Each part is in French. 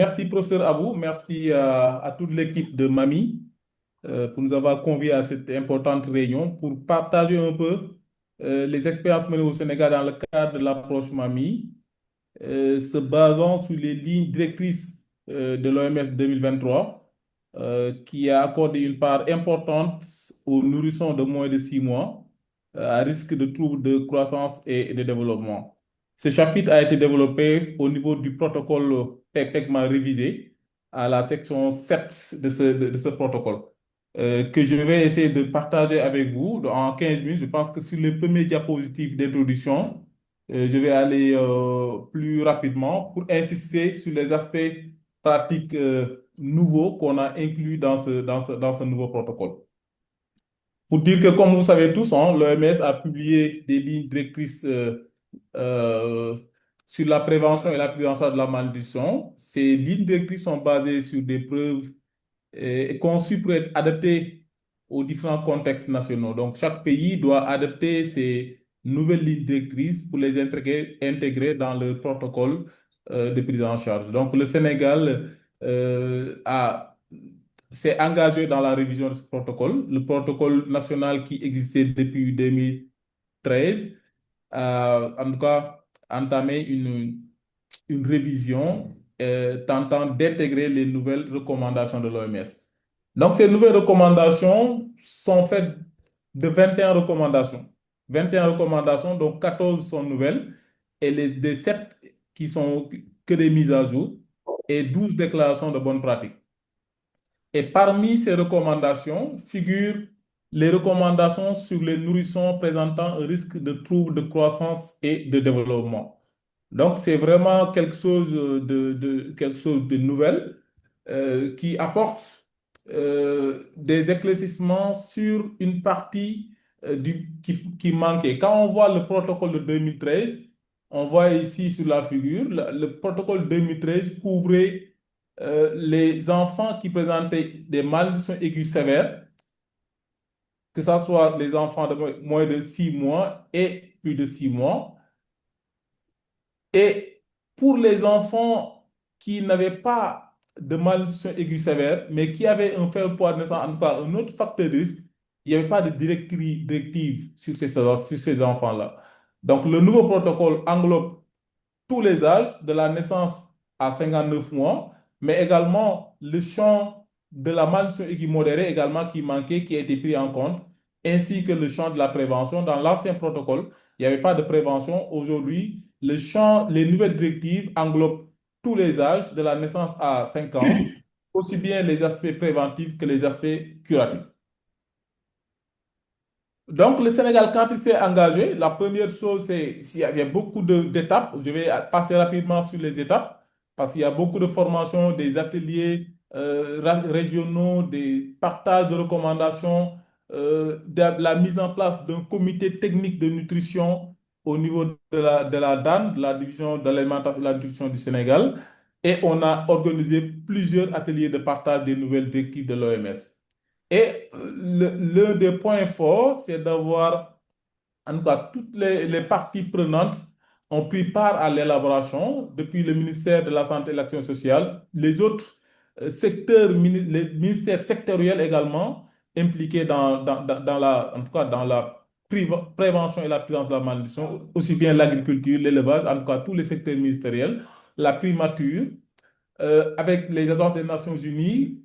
Merci, professeur Abou. Merci à toute l'équipe de MAMI pour nous avoir conviés à cette importante réunion pour partager un peu les expériences menées au Sénégal dans le cadre de l'approche MAMI, se basant sur les lignes directrices de l'OMS 2023, qui a accordé une part importante aux nourrissons de moins de 6 mois à risque de troubles de croissance et de développement. Ce chapitre a été développé au niveau du protocole PECMA révisé à la section 7 de ce protocole, que je vais essayer de partager avec vous en 15 minutes. Je pense que sur les premiers diapositifs d'introduction, je vais aller plus rapidement pour insister sur les aspects pratiques nouveaux qu'on a inclus dans ce nouveau protocole. Pour dire que, comme vous savez tous, hein, l'OMS a publié des lignes directrices euh, sur la prévention et la prise en charge de la malnutrition. Ces lignes directrices sont basées sur des preuves et conçues pour être adaptées aux différents contextes nationaux. Donc, chaque pays doit adapter ces nouvelles lignes directrices pour les intégrer dans le protocole de prise en charge. Donc, le Sénégal s'est engagé dans la révision de ce protocole. Le protocole national qui existait depuis 2013 a, en tout cas, entamé une révision tentant d'intégrer les nouvelles recommandations de l'OMS. Donc, ces nouvelles recommandations sont faites de 21 recommandations. 21 recommandations, donc 14 sont nouvelles, et des 7 qui sont que des mises à jour, et 12 déclarations de bonnes pratiques. Et parmi ces recommandations figurent les recommandations sur les nourrissons présentant un risque de troubles de croissance et de développement. Donc, c'est vraiment quelque chose de nouvel qui apporte des éclaircissements sur une partie qui manquait. Quand on voit le protocole de 2013, on voit ici sur la figure, le protocole 2013 couvrait les enfants qui présentaient des malnutritions aiguës sévères, que ce soit les enfants de moins de 6 mois et plus de 6 mois. Et pour les enfants qui n'avaient pas de malnutrition aiguë sévère, mais qui avaient un faible poids de naissance, en tout cas un autre facteur de risque, il n'y avait pas de directive sur ces enfants-là. Donc, le nouveau protocole englobe tous les âges, de la naissance à 59 mois, mais également le champ de la malnutrition aiguë modérée également qui manquait, qui a été pris en compte, ainsi que le champ de la prévention. Dans l'ancien protocole, il n'y avait pas de prévention. Aujourd'hui, les nouvelles directives englobent tous les âges, de la naissance à 5 ans, aussi bien les aspects préventifs que les aspects curatifs. Donc, le Sénégal, quand il s'est engagé, la première chose, c'est s'il y avait beaucoup d'étapes. Je vais passer rapidement sur les étapes parce qu'il y a beaucoup de formations, des ateliers régionaux, des partages de recommandations, de la mise en place d'un comité technique de nutrition au niveau de la DAN, de la Division de l'alimentation et de la nutrition du Sénégal. Et on a organisé plusieurs ateliers de partage des nouvelles directives de l'OMS. Et l'un des points forts, c'est d'avoir, en tout cas, toutes les parties prenantes ont pris part à l'élaboration, depuis le ministère de la Santé et de l'Action sociale, les autres secteurs, les ministères sectoriels également impliqués en tout cas, dans la prévention et la prise en charge de la malnutrition, aussi bien l'agriculture, l'élevage, en tout cas tous les secteurs ministériels, la primature, avec les agences des Nations Unies,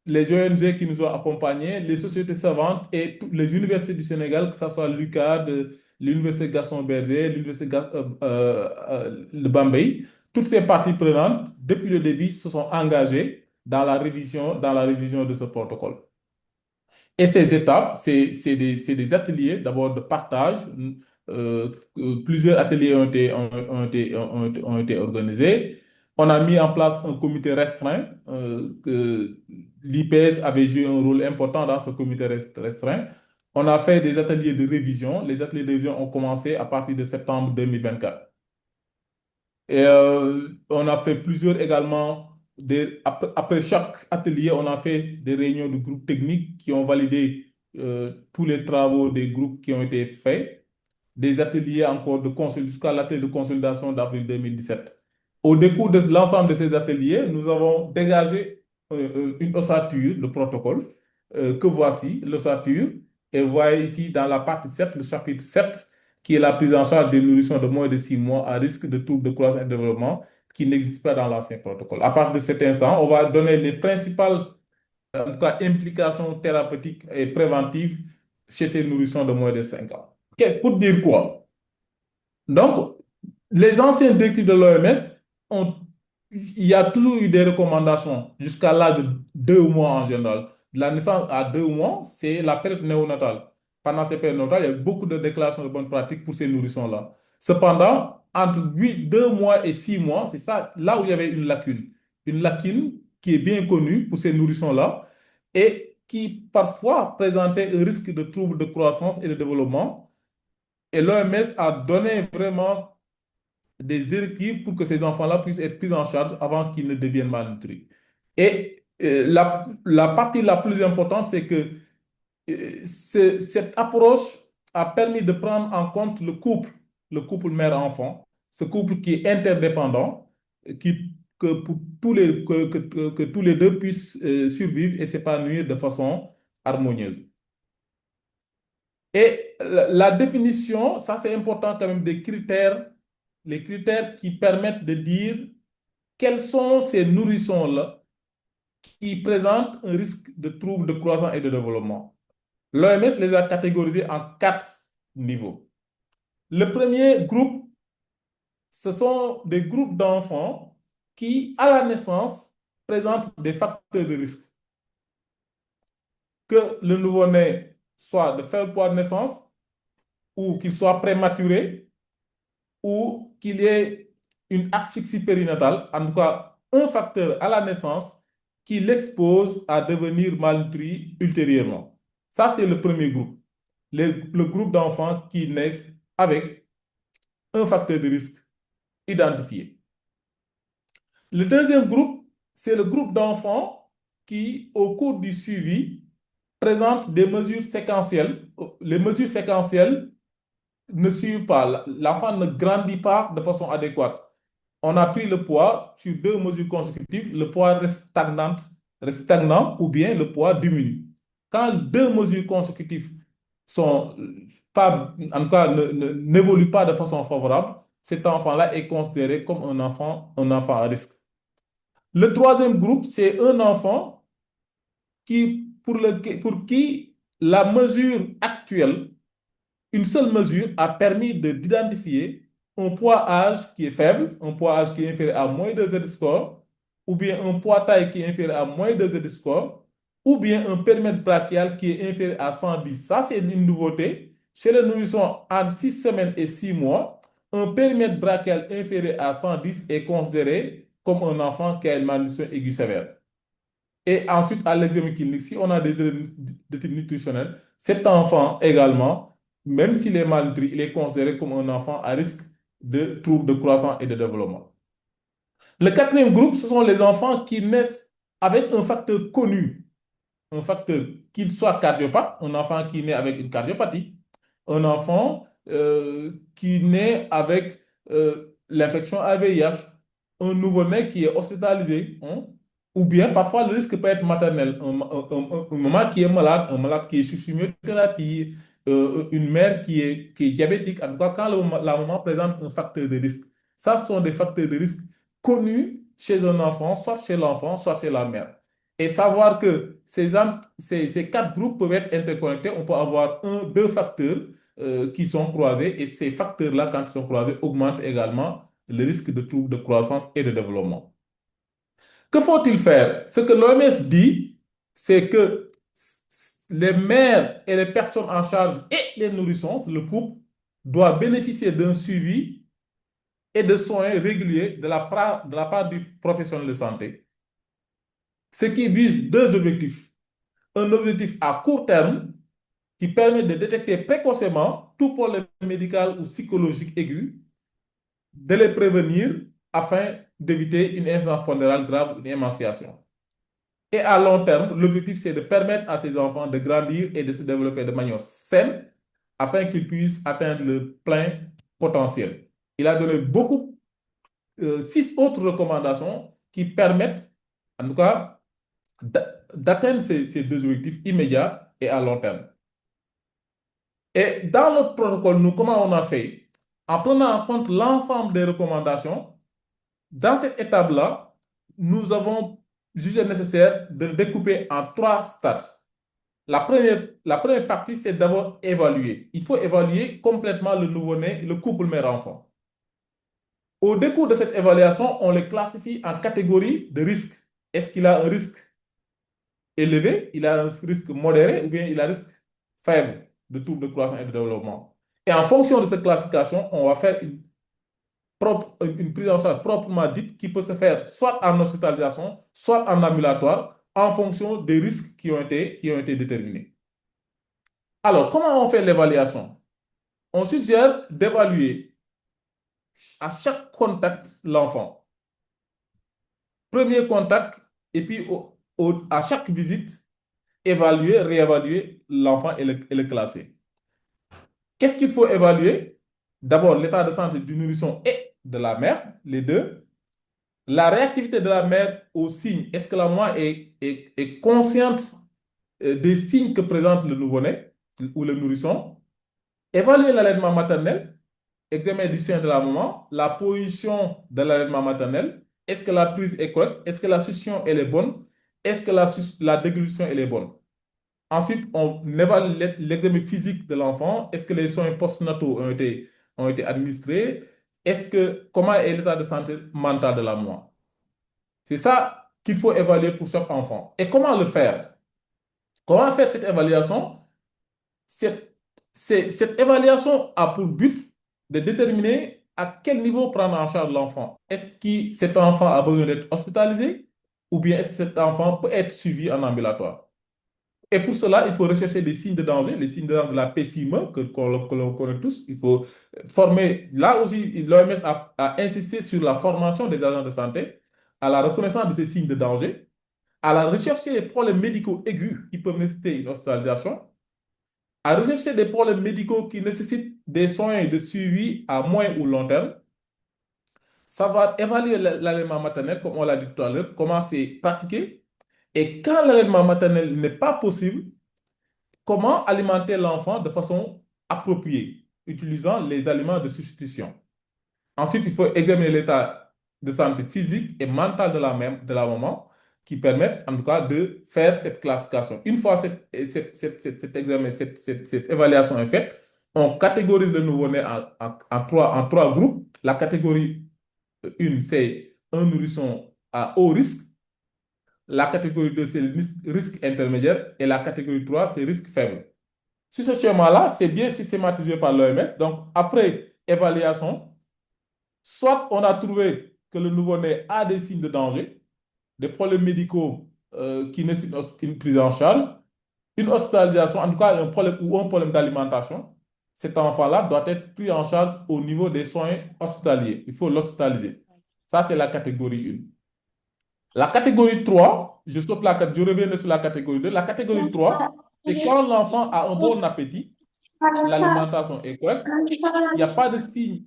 les ONG qui nous ont accompagnés, les sociétés savantes et toutes les universités du Sénégal, que ce soit l'UCAD, l'Université Gaston Berger, l'Université de Bambey, toutes ces parties prenantes, depuis le début, se sont engagées dans la révision de ce protocole. Et ces étapes, c'est des ateliers d'abord de partage. Plusieurs ateliers ont été organisés. On a mis en place un comité restreint, que l'IPS avait joué un rôle important dans ce comité restreint. On a fait des ateliers de révision. Les ateliers de révision ont commencé à partir de septembre 2024. Et on a fait plusieurs également. Après chaque atelier, on a fait des réunions de groupes techniques qui ont validé tous les travaux des groupes qui ont été faits. Des ateliers encore de jusqu'à l'atelier de consolidation d'avril 2017. Au décours de l'ensemble de ces ateliers, nous avons dégagé une ossature, le protocole, que voici, l'ossature. Et vous voyez ici dans la partie 7, le chapitre 7, qui est la prise en charge des nourrissons de moins de 6 mois à risque de troubles de croissance et de développement, qui n'existe pas dans l'ancien protocole. À partir de cet instant, on va donner les principales en tout cas, implications thérapeutiques et préventives chez ces nourrissons de moins de 5 ans. Pour dire quoi? Donc, les anciens directives de l'OMS ont, il y a toujours eu des recommandations jusqu'à l'âge de 2 mois en général. De la naissance à 2 mois, c'est la période néonatale. Pendant ces périodes néonatales, il y a eu beaucoup de déclarations de bonnes pratiques pour ces nourrissons-là. Cependant, entre 2 mois et 6 mois, c'est ça, là où il y avait une lacune. Une lacune qui est bien connue pour ces nourrissons-là et qui parfois présentait un risque de troubles de croissance et de développement. Et l'OMS a donné vraiment des directives pour que ces enfants-là puissent être pris en charge avant qu'ils ne deviennent malnutris. Et la partie la plus importante, c'est que cette approche a permis de prendre en compte le couple mère-enfant, ce couple qui est interdépendant, que, pour tous les, que tous les deux puissent survivre et s'épanouir de façon harmonieuse. Et la définition, ça c'est important quand même, des critères, les critères qui permettent de dire quels sont ces nourrissons-là qui présentent un risque de troubles de croissance et de développement. L'OMS les a catégorisés en 4 niveaux. Le premier groupe, ce sont des groupes d'enfants qui, à la naissance, présentent des facteurs de risque. Que le nouveau-né soit de faible poids de naissance ou qu'il soit prématuré, ou qu'il y ait une asphyxie périnatale, en tout cas un facteur à la naissance qui l'expose à devenir malnutri ultérieurement. Ça, c'est le premier groupe. Le groupe d'enfants qui naissent avec un facteur de risque identifié. Le deuxième groupe, c'est le groupe d'enfants qui, au cours du suivi, présentent des mesures séquentielles. Les mesures séquentielles ne suivent pas. L'enfant ne grandit pas de façon adéquate. On a pris le poids sur 2 mesures consécutives, le poids reste stagnant ou bien le poids diminue. Quand 2 mesures consécutives sont pas, en tout cas, n'évoluent pas de façon favorable, cet enfant-là est considéré comme un enfant à risque. Le troisième groupe, c'est un enfant pour qui la mesure actuelle, une seule mesure, a permis d'identifier un poids-âge qui est faible, un poids-âge qui est inférieur à moins de Z-score, ou bien un poids-taille qui est inférieur à moins de Z-score, ou bien un périmètre brachial qui est inférieur à 110. Ça, c'est une nouveauté. Chez les nourrissons, entre 6 semaines et 6 mois, un périmètre brachial inférieur à 110 est considéré comme un enfant qui a une malnutrition aiguë sévère. Et ensuite, à l'examen clinique, si on a des erreurs de type nutritionnel, cet enfant également, même s'il est malnutri, il est considéré comme un enfant à risque de troubles de croissance et de développement. Le quatrième groupe, ce sont les enfants qui naissent avec un facteur connu, un facteur qu'il soit cardiopathe, un enfant qui naît avec une cardiopathie, un enfant qui naît avec l'infection à VIH, un nouveau-né qui est hospitalisé, hein, ou bien parfois le risque peut être maternel, un maman qui est malade, un malade qui est sous chimiothérapie, une mère qui est diabétique, en tout cas quand la maman présente un facteur de risque. Ça, ce sont des facteurs de risque connus chez un enfant, soit chez l'enfant, soit chez la mère. Et savoir que ces 4 groupes peuvent être interconnectés, on peut avoir deux facteurs qui sont croisés et ces facteurs-là, quand ils sont croisés, augmentent également le risque de troubles de croissance et de développement. Que faut-il faire? Ce que l'OMS dit, c'est que les mères et les personnes en charge et les nourrissons, le couple, doivent bénéficier d'un suivi et de soins réguliers de la part du professionnel de santé, ce qui vise 2 objectifs. Un objectif à court terme qui permet de détecter précocement tout problème médical ou psychologique aigu, de les prévenir afin d'éviter une insuffisance pondérale grave ou une émanciation. Et à long terme, l'objectif, c'est de permettre à ces enfants de grandir et de se développer de manière saine afin qu'ils puissent atteindre le plein potentiel. Il a donné beaucoup six autres recommandations qui permettent, en tout cas, d'atteindre ces deux objectifs immédiats et à long terme. Et dans notre protocole, nous, comment on a fait? En prenant en compte l'ensemble des recommandations, dans cette étape-là, nous avons jugé nécessaire de le découper en trois stades. La première partie, c'est d'abord évaluer. Il faut évaluer complètement le nouveau-né, le couple mère-enfant. Au décours de cette évaluation, on les classifie en catégories de risques. Est-ce qu'il a un risque élevé, il a un risque modéré ou bien il a un risque faible de troubles de croissance et de développement? Et en fonction de cette classification, on va faire une prise en charge proprement dite qui peut se faire soit en hospitalisation, soit en ambulatoire, en fonction des risques qui ont été déterminés. Alors, comment on fait l'évaluation? On suggère d'évaluer à chaque contact l'enfant. Premier contact, et puis à chaque visite, évaluer, réévaluer l'enfant et le classer. Qu'est-ce qu'il faut évaluer? D'abord, l'état de santé du nourrisson et de la mère, les deux. La réactivité de la mère aux signes. Est-ce que la maman est consciente des signes que présente le nouveau-né ou le nourrisson? Évaluer l'allaitement maternel, examen du sein de la maman, la position de l'allaitement maternel. Est-ce que la prise est correcte? Est-ce que la succion elle est bonne? Est-ce que la déglution elle est bonne? Ensuite, on évalue l'examen physique de l'enfant. Est-ce que les soins postnataux ont été administrés? Comment est l'état de santé mentale de la maman? C'est ça qu'il faut évaluer pour chaque enfant. Et comment le faire? Comment faire cette évaluation? Cette, cette évaluation a pour but de déterminer à quel niveau prendre en charge l'enfant. Est-ce que cet enfant a besoin d'être hospitalisé ou bien est-ce que cet enfant peut être suivi en ambulatoire? Et pour cela, il faut rechercher des signes de danger, les signes de danger de la PCME que l'on connaît tous. Il faut former. Là aussi, l'OMS a insisté sur la formation des agents de santé à la reconnaissance de ces signes de danger, à la recherche des problèmes médicaux aigus qui peuvent nécessiter une hospitalisation, à rechercher des problèmes médicaux qui nécessitent des soins de suivi à moyen ou long terme, savoir évaluer l'allaitement maternel, comme on l'a dit tout à l'heure, comment c'est pratiqué, et quand l'allaitement maternel n'est pas possible, comment alimenter l'enfant de façon appropriée, utilisant les aliments de substitution. Ensuite, il faut examiner l'état de santé physique et mentale de la maman qui permettent en tout cas de faire cette classification. Une fois cet examen, cette évaluation est faite, on catégorise le nouveau-né en trois groupes. La catégorie 1, c'est un nourrisson à haut risque. La catégorie 2, c'est le risque intermédiaire. Et la catégorie 3, c'est risque faible. Sur ce schéma-là, c'est bien systématisé par l'OMS. Donc, après évaluation, soit on a trouvé que le nouveau-né a des signes de danger, des problèmes médicaux qui nécessitent une prise en charge, une hospitalisation, en tout cas un problème d'alimentation. Cet enfant-là doit être pris en charge au niveau des soins hospitaliers. Il faut l'hospitaliser. Ça, c'est la catégorie 1. La catégorie 3, je reviens sur la catégorie 2. La catégorie 3, c'est quand l'enfant a un bon appétit, l'alimentation est correcte, il n'y a pas de signes,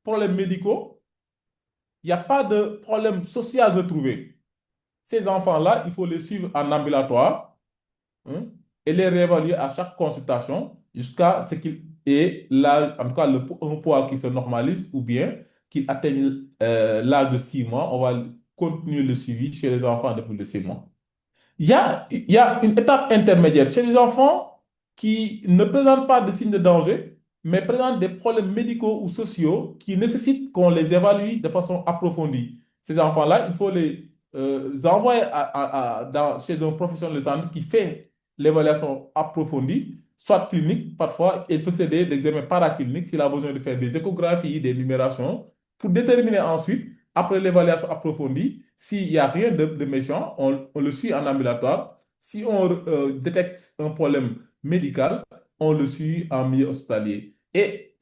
problèmes médicaux, il n'y a pas de problème social retrouvé. Ces enfants-là, il faut les suivre en ambulatoire, hein, et les réévaluer à chaque consultation jusqu'à ce qu'ils aient l'âge, en tout cas un poids qui se normalise ou bien qu'ils atteignent l'âge de 6 mois. On va continuer le suivi chez les enfants de plus de 6 mois. Il y a une étape intermédiaire chez les enfants qui ne présentent pas de signes de danger, mais présentent des problèmes médicaux ou sociaux qui nécessitent qu'on les évalue de façon approfondie. Ces enfants-là, il faut les envoyer chez un professionnel de santé qui fait l'évaluation approfondie, soit clinique, parfois il peut s'aider d'examens paracliniques s'il a besoin de faire des échographies, des numérations, pour déterminer ensuite, après l'évaluation approfondie, s'il n'y a rien de méchant, on le suit en ambulatoire. Si on détecte un problème médical, on le suit en milieu hospitalier. Et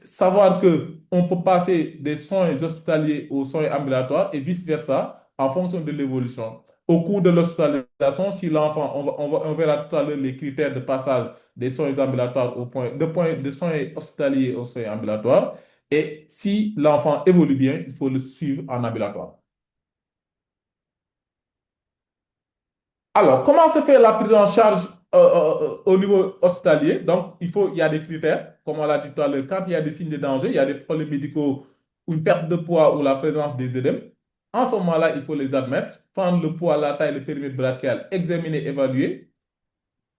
savoir qu'on peut passer des soins hospitaliers aux soins ambulatoires et vice-versa en fonction de l'évolution. Au cours de l'hospitalisation, si l'enfant, on verra tout à l'heure les critères de passage des soins ambulatoires de soins hospitaliers aux soins ambulatoires. Et si l'enfant évolue bien, il faut le suivre en ambulatoire. Alors, comment se fait la prise en charge au niveau hospitalier? Donc, il y a des critères, comme on l'a dit tout à l'heure. Quand il y a des signes de danger, il y a des problèmes médicaux ou une perte de poids ou la présence des édèmes. En ce moment-là, il faut les admettre, prendre le poids, la taille, le périmètre brachial, examiner, évaluer,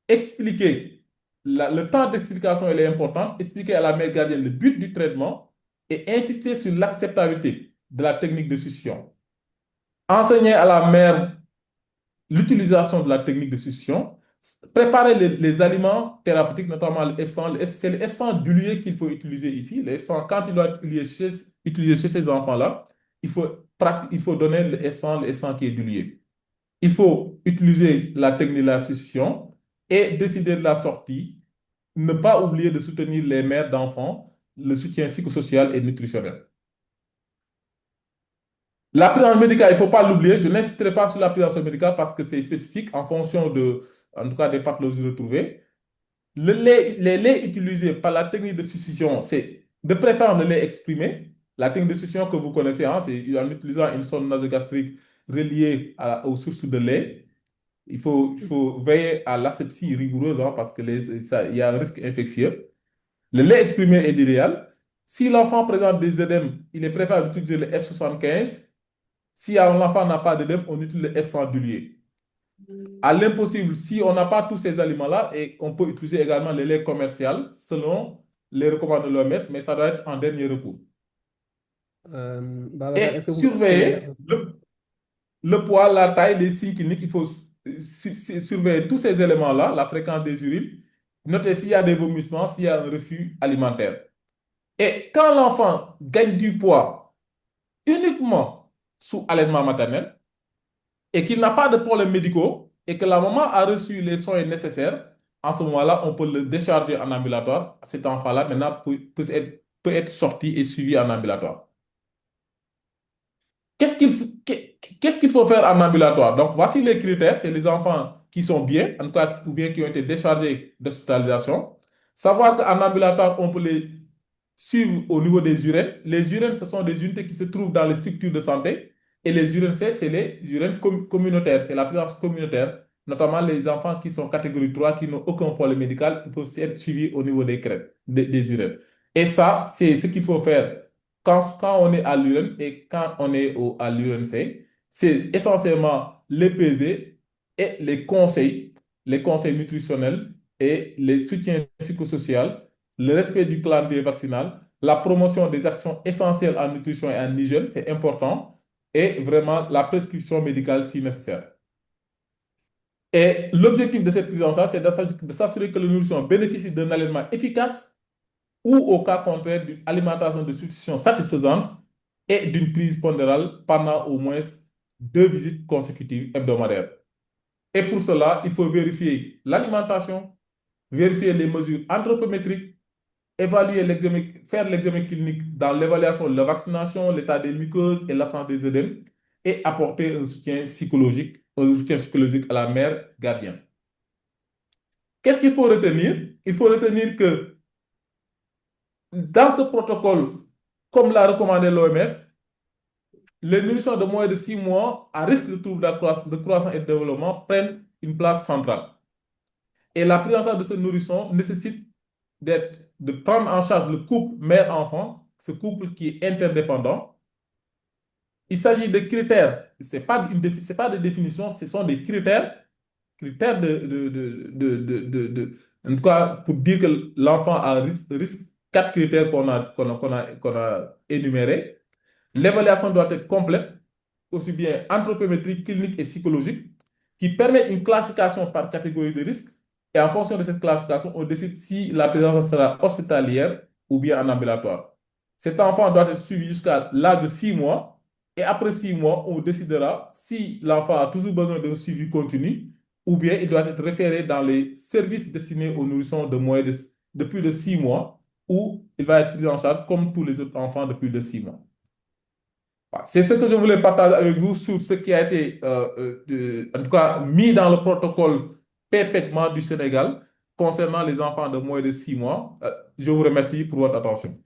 expliquer. Le temps d'explication, il est important. Expliquer à la mère gardienne le but du traitement et insister sur l'acceptabilité de la technique de succion. Enseigner à la mère l'utilisation de la technique de succion, préparer les aliments thérapeutiques, notamment le F100. C'est le F100 dilué qu'il faut utiliser ici. Le F100, quand il doit être utilisé chez ces enfants-là, il faut donner le F100 qui est dilué. Il faut utiliser la technique de la succion et décider de la sortie. Ne pas oublier de soutenir les mères d'enfants, le soutien psychosocial et nutritionnel. La prise en médicale, il ne faut pas l'oublier. Je n'insisterai pas sur la prise en médicale parce que c'est spécifique en fonction en tout cas, des pathologies retrouvées. Les laits utilisés par la technique de succion, c'est de préférence le lait exprimé. La technique de succion que vous connaissez, hein, c'est en utilisant une sonde nasogastrique reliée aux sources de lait. Il faut veiller à l'asepsie rigoureuse hein, parce que il y a un risque infectieux. Le lait exprimé est l'idéal. Si l'enfant présente des œdèmes, il est préférable d'utiliser le F75. Si un enfant n'a pas d'œdème, on utilise le F100 dilué. À l'impossible, si on n'a pas tous ces aliments-là, et on peut utiliser également le lait commercial selon les recommandations de l'OMS, mais ça doit être en dernier recours. Babacar, est-ce Et que vous pouvez accélérer surveiller un peu? le poids, la taille, les signes cliniques, il faut surveiller tous ces éléments-là, la fréquence des urines, noter s'il y a des vomissements, s'il y a un refus alimentaire. Et quand l'enfant gagne du poids uniquement sous allaitement maternel et qu'il n'a pas de problèmes médicaux et que la maman a reçu les soins nécessaires, en ce moment-là, on peut le décharger en ambulatoire. Cet enfant-là, maintenant, peut être sorti et suivi en ambulatoire. Qu'est-ce qu'il faut faire en ambulatoire? Donc, voici les critères. C'est les enfants qui sont bien, en tout cas, ou bien qui ont été déchargés d'hospitalisation. Savoir qu'en ambulatoire, on peut les suivre au niveau des urines. Les urines, ce sont des unités qui se trouvent dans les structures de santé. Et les urines C, c'est les urines communautaires. C'est la présence communautaire. Notamment les enfants qui sont catégorie 3, qui n'ont aucun problème médical, ils peuvent être suivis au niveau des crêtes, des urines. Et ça, c'est ce qu'il faut faire quand on est à l'urine et quand on est à l'urine C. C'est essentiellement les pesées et les conseils nutritionnels et les soutiens psychosociaux, le respect du calendrier vaccinal, la promotion des actions essentielles en nutrition et en hygiène, c'est important, et vraiment la prescription médicale si nécessaire. Et l'objectif de cette prise en charge, c'est de s'assurer que le nourrisson bénéficie d'un allaitement efficace ou au cas contraire d'une alimentation de substitution satisfaisante et d'une prise pondérale pendant au moins 2 visites consécutives hebdomadaires. Et pour cela, il faut vérifier l'alimentation, vérifier les mesures anthropométriques, faire l'examen clinique dans l'évaluation de la vaccination, l'état des muqueuses et l'absence des œdèmes, et apporter un soutien psychologique à la mère gardienne. Qu'est-ce qu'il faut retenir? Il faut retenir que dans ce protocole, comme l'a recommandé l'OMS, les nourrissons de moins de 6 mois à risque de troubles de croissance et de développement prennent une place centrale. Et la prise en charge de ce nourrisson nécessite de prendre en charge le couple mère-enfant, ce couple qui est interdépendant. Il s'agit de critères, ce n'est pas des définitions, ce sont des critères en tout cas, pour dire que l'enfant a risque, 4 critères qu'on a énumérés. L'évaluation doit être complète, aussi bien anthropométrique, clinique et psychologique, qui permet une classification par catégorie de risque. Et en fonction de cette classification, on décide si la présence sera hospitalière ou bien en ambulatoire. Cet enfant doit être suivi jusqu'à l'âge de 6 mois. Et après 6 mois, on décidera si l'enfant a toujours besoin d'un suivi continu ou bien il doit être référé dans les services destinés aux nourrissons de plus de 6 mois où il va être pris en charge comme tous les autres enfants de plus de 6 mois. C'est ce que je voulais partager avec vous sur ce qui a été, en tout cas, mis dans le protocole PPECMA du Sénégal concernant les enfants de moins de 6 mois. Je vous remercie pour votre attention.